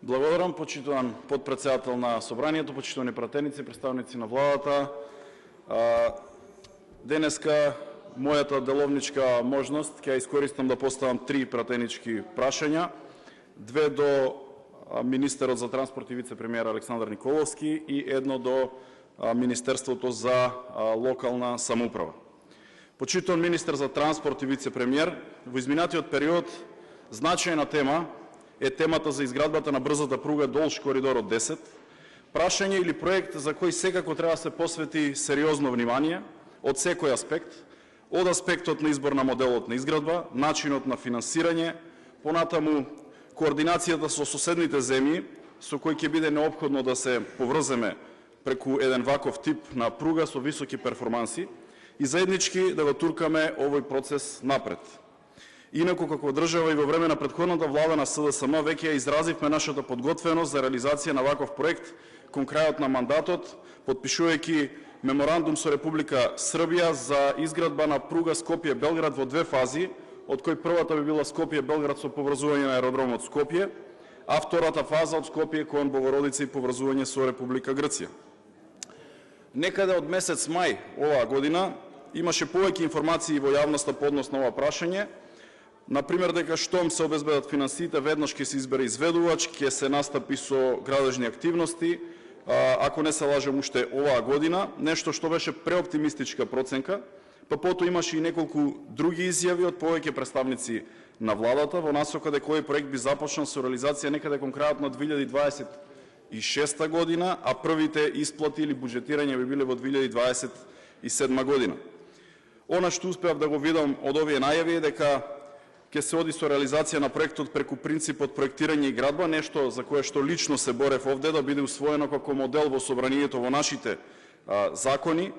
Благодарам, почитуван подпредседател на Собранието, почитувани пратеници, представници на владата. Денеска мојата деловничка можност ќе искористам да поставам 3 пратенички прашања. 2 до министерот за транспорт и вице-премиер Александар Николовски и 1 до Министерството за локална самоуправа. Почитуван министер за транспорт и вице-премиер, во изминатиот период значајна тема е темата за изградбата на брзата пруга долж коридорот 10, прашање или проект за кој секако треба да се посвети сериозно внимание од секој аспект, од аспектот на избор на моделот на изградба, начинот на финансирање, понатаму координацијата со соседните земји, со кои ќе биде неопходно да се поврземе преку еден ваков тип на пруга со високи перформанси и заеднички да го туркаме овој процес напред. Инаку, како држава и во време на претходната влада на СДСМ веќе ја изразивме нашата подготвеност за реализација на ваков проект кон крајот на мандатот, потпишувајќи меморандум со Република Србија за изградба на пруга Скопје-Белград во 2 фази, од кои првата би била Скопје-Белград со поврзување на аеродромот Скопје, а втората фаза од Скопје кон Богородица и поврзување со Република Грција. Некаде од месец мај оваа година имаше повеќе информации во јавноста по однос на ова прашање. Например, дека штом се обезбедат финансиите, веднаш ќе се избере изведувач, ќе се настапи со градежни активности, ако не се лажам уште оваа година, нешто што беше преоптимистичка проценка, па потоа имаше и неколку други изјави од повеќе представници на владата во насока дека овој проект би започнал со реализација некаде кон крајот на 2026 година, а првите исплати или буџетирање би биле во 2027 година. Она што успеав да го видам од овие најави е дека ќе се оди со реализација на проектот преку принципот проектирање и градба, нешто за кое што лично се борев овде да биде усвоено како модел во Собранието во нашите закони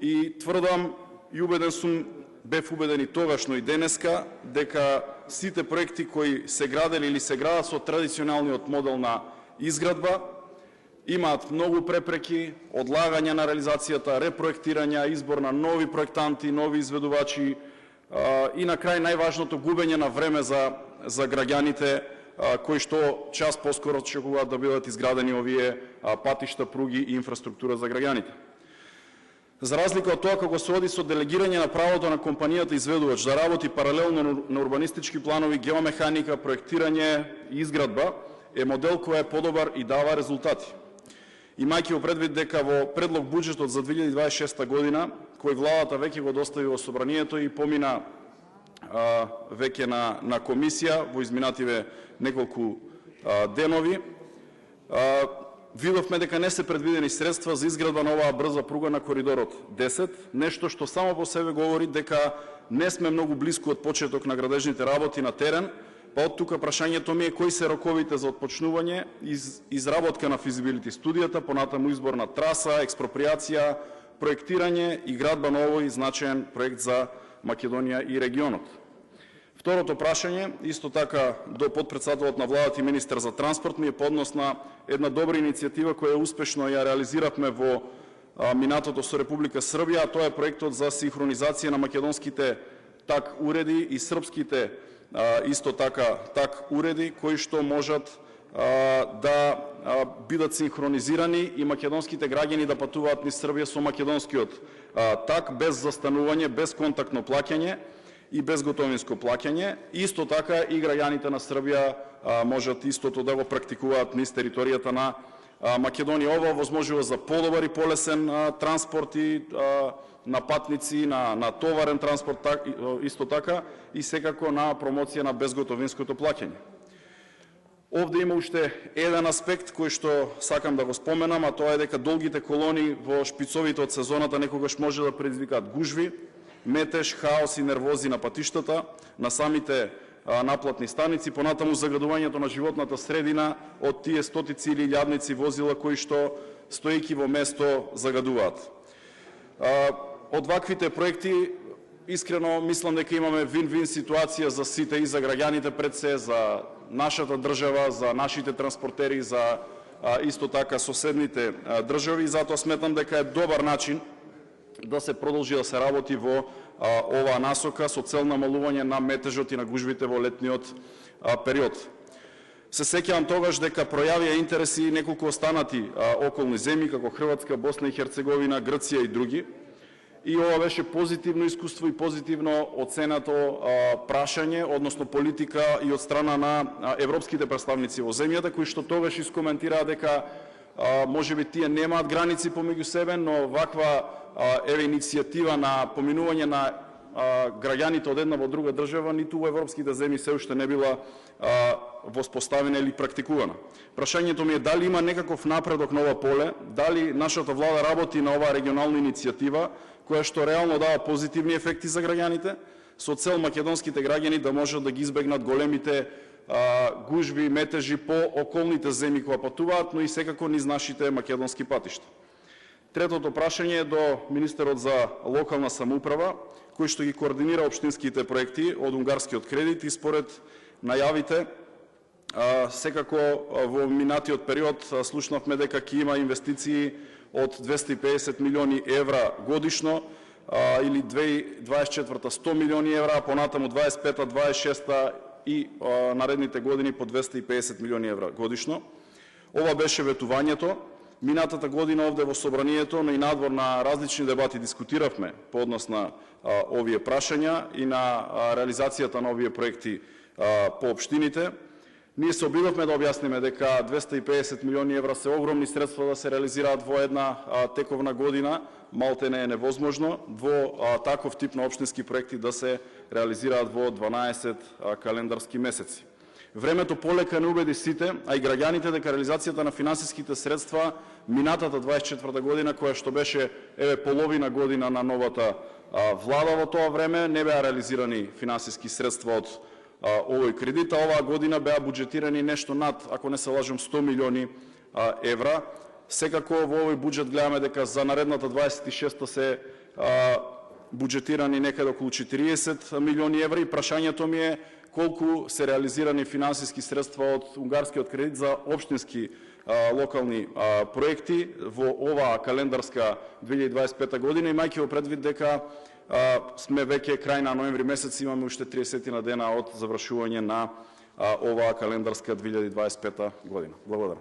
и тврдам и убеден сум, бев убеден и тогашно и денеска, дека сите проекти кои се градели или се градат со традиционалниот модел на изградба имаат многу препреки, одлагање на реализацијата, репроектирање, избор на нови проектанти, нови изведувачи, и на крај најважното губење на време за граѓаните кои што час поскоро очекуваат да бидат изградени овие патишта, пруги и инфраструктура за граѓаните. За разлика од тоа, кога се оди со делегирање на правото на компанијата изведувач да работи паралелно на урбанистички планови, геомеханика, проектирање и изградба, е модел кој е подобар и дава резултати. Имајќи во предвид дека во предлог буџетот за 2026 година, кој владата веќе го достави во Собранието и помина веќе на комисија во изминативе неколку денови, видовме дека не се предвидени средства за изградба на оваа брза пруга на коридорот 10, нешто што само по себе говори дека не сме многу блиску од почеток на градежните работи на терен, па од тука прашањето ми е кои се роковите за отпочнување, изработка на физибилити студијата, понатаму избор на траса, експроприација, проектирање и градба на овој значаен проект за Македонија и регионот. Второто прашање, исто така до подпредседателот на владата и министер за транспорт, ми е по однос на една добра иницијатива која успешно ја реализиравме во минатото со Република Србија, а тоа е проектот за синхронизација на македонските так уреди и српските исто така так уреди кои што можат да бидат синхронизирани и македонските граѓани да патуваат низ Србија со македонскиот так, без застанување, без контактно плаќање и без готовинско плаќање. Исто така и граѓаните на Србија можат истото да го практикуваат низ територијата на Македонија. Ова возможува за подобар и полесен транспорт и на патници, на товарен транспорт, исто така и секако на промоција на безготовинското плаќање. Овде има уште еден аспект кој што сакам да го споменам, а тоа е дека долгите колони во шпицовите од сезоната некогаш може да предизвикаат гужви, метеж, хаос и нервози на патиштата, на самите наплатни станици, понатаму заградувањето на животната средина од тие стотици или илјадници возила кои што стоејќи во место загадуваат. Од ваквите проекти искрено мислам дека имаме вин-вин ситуација за сите, и за граѓаните пред се, за нашата држава, за нашите транспортери, за исто така соседните држави, и затоа сметам дека е добар начин да се продолжи да се работи во оваа насока со цел намалување на метежот и на гужвите во летниот период. Се сеќавам тогаш дека пројавија интереси неколку останати околни земји, како Хрватска, Босна и Херцеговина, Грција и други. И ова беше позитивно искуство и позитивно оценато прашање, односно политика и од страна на европските представници во земјата, кои што тогаш искоментираа дека можеби тие немаат граници помеѓу себе, но ваква иницијатива на поминување на граѓаните од една во друга држава, ниту во европските земји се уште не била воспоставена или практикувана. Прашањето ми е дали има некаков напредок на ова поле, дали нашата влада работи на оваа регионална иницијатива, која што реално дава позитивни ефекти за граѓаните, со цел македонските граѓани да можат да ги избегнат големите гужви, метежи по околните земји кои патуваат, но и секако низ нашите македонски патишта. Третото прашање е до министерот за локална самоуправа, кој што ги координира општинските проекти од унгарскиот кредит и според најавите, секако во минатиот период слушнавме дека ќе има инвестиции од 250 милиони евра годишно, или 2024 100 милиони евра, а понатаму 25-та, 26-та и наредните години по 250 милиони евра годишно. Ова беше ветувањето. Минатата година овде во собранието, но и надвор на различни дебати дискутиравме по однос на овие прашања и на реализацијата на овие проекти по општините. Ние се обидовме да објасниме дека 250 милиони евра се огромни средства да се реализираат во една тековна година, малте не е невозможно, во таков тип на општински проекти да се реализираат во 12 календарски месеци. Времето полека не убеди сите, а и граѓаните дека реализацијата на финансиските средства минатата 24 година, која што беше половина година на новата влада во тоа време, не беа реализирани финансиски средства од овој кредит, а оваа година беа буџетирани нешто над, ако не се лажам, 100 милиони евра. Секако во овој буџет гледаме дека за наредната 26-та се буџетирани некаде околу 40 милиони евра и прашањето ми е колку се реализирани финансиски средства од унгарскиот кредит за општински локални проекти во оваа календарска 2025 година, имајќи во предвид дека сме веќе крај на ноември месец, имаме уште 30 на дена од завршување на оваа календарска 2025 година. Благодарам.